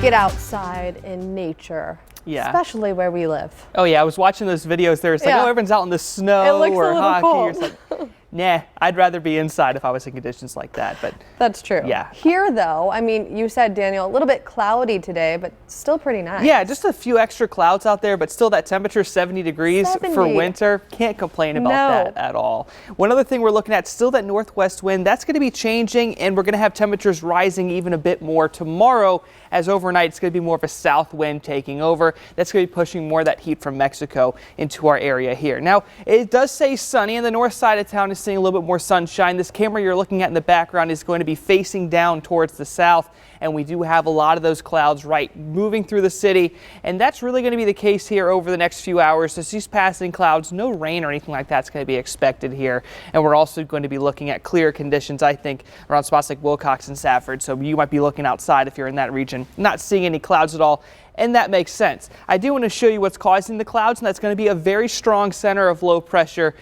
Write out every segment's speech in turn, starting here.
get outside in nature. Yeah. Especially where we live. Oh yeah, I was watching those videos there. It's like, oh, everyone's out in the snow or hockey. Or something. Nah, I'd rather be inside if I was in conditions like that. But that's true. Yeah. Here though, I mean, you said, Daniel, a little bit cloudy today, but still pretty nice. Yeah, just a few extra clouds out there, but still that temperature 70 degrees for winter. Can't complain about that at all. One other thing we're looking at, still that northwest wind, that's going to be changing, and we're going to have temperatures rising even a bit more tomorrow, as overnight it's going to be more of a south wind taking over. That's going to be pushing more of that heat from Mexico into our area here. Now, it does say sunny, and the north side of town is seeing a little bit more sunshine. This camera you're looking at in the background is going to be facing down towards the south, and we do have a lot of those clouds moving through the city, and that's really going to be the case here over the next few hours. As these passing clouds, no rain or anything like that's going to be expected here, and we're also going to be looking at clear conditions, I think, around spots like Wilcox and Safford, so you might be looking outside if you're in that region, not seeing any clouds at all. And that makes sense. I do want to show you what's causing the clouds, and that's going to be a very strong center of low pressure,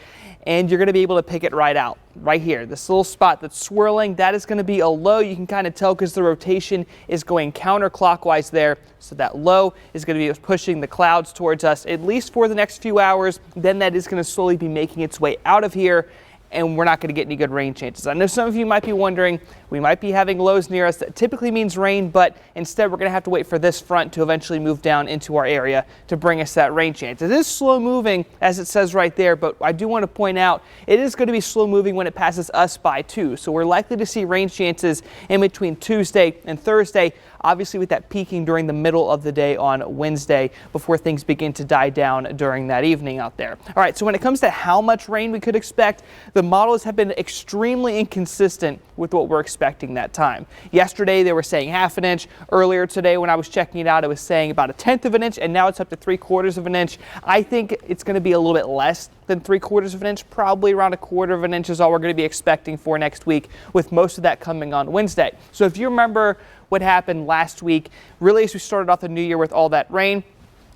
and you're going to be able to pick it right out. Right here, this little spot that's swirling, that is going to be a low. You can kind of tell because the rotation is going counterclockwise there. So that low is going to be pushing the clouds towards us at least for the next few hours. Then that is going to slowly be making its way out of here, and we're not going to get any good rain chances. I know some of you might be wondering, we might be having lows near us. That typically means rain, but instead we're going to have to wait for this front to eventually move down into our area to bring us that rain chance. It is slow moving, as it says right there, but I do want to point out it is going to be slow moving when it passes us by too. So we're likely to see rain chances in between Tuesday and Thursday, obviously with that peaking during the middle of the day on Wednesday before things begin to die down during that evening out there. All right, so when it comes to how much rain we could expect, the models have been extremely inconsistent with what we're expecting that time. Yesterday they were saying half an inch. Earlier today when I was checking it out, it was saying about 1/10 of an inch, and now it's up to 3/4 of an inch. I think it's going to be a little bit less than 3/4 of an inch, probably around 1/4 of an inch is all we're going to be expecting for next week, with most of that coming on Wednesday. So if you remember what happened last week, really as we started off the new year with all that rain,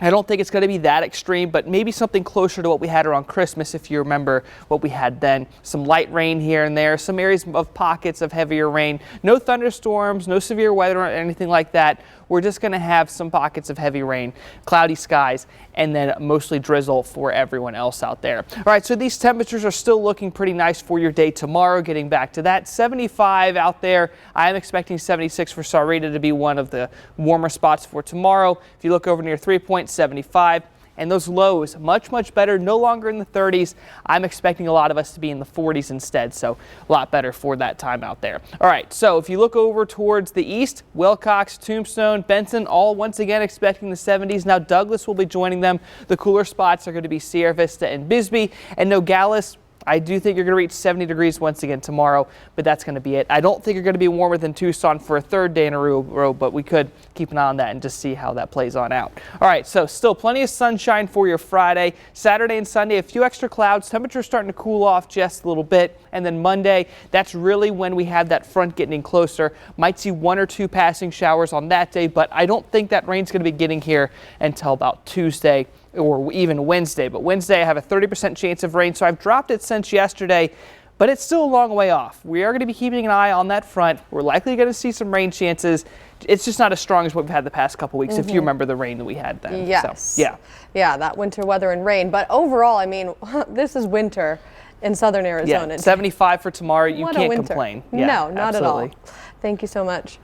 I don't think it's going to be that extreme, but maybe something closer to what we had around Christmas, if you remember what we had then. Some light rain here and there, some areas of pockets of heavier rain. No thunderstorms, no severe weather or anything like that. We're just going to have some pockets of heavy rain, cloudy skies, and then mostly drizzle for everyone else out there. All right, so these temperatures are still looking pretty nice for your day tomorrow. Getting back to that, 75 out there. I am expecting 76 for Sahuarita to be one of the warmer spots for tomorrow. If you look over near 3 Point, 75. And those lows, much better, no longer in the 30s. I'm expecting a lot of us to be in the 40s instead, so a lot better for that time out there. All right, so if you look over towards the east, Wilcox, Tombstone, Benson, all once again expecting the 70s. Now Douglas will be joining them. The cooler spots are going to be Sierra Vista and Bisbee, and Nogales. I do think you're going to reach 70 degrees once again tomorrow, but that's going to be it. I don't think you're going to be warmer than Tucson for a third day in a row, but we could keep an eye on that and just see how that plays on out. All right, so still plenty of sunshine for your Friday. Saturday and Sunday, a few extra clouds. Temperatures starting to cool off just a little bit. And then Monday, that's really when we have that front getting closer. Might see 1 or 2 passing showers on that day, but I don't think that rain's going to be getting here until about Tuesday or even Wednesday. But Wednesday I have a 30% chance of rain, so I've dropped it since yesterday, but it's still a long way off. We are going to be keeping an eye on that front. We're likely going to see some rain chances. It's just not as strong as what we've had the past couple weeks, if you remember the rain that we had then. Yes. So, yeah, that winter weather and rain. But overall, I mean, this is winter in southern Arizona. Yeah, 75 for tomorrow. You What can't a winter. complain. No, Yeah, not absolutely. at all. Thank you so much.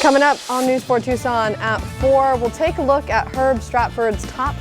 Coming up on News 4 Tucson at 4, we'll take a look at Herb Stratford's top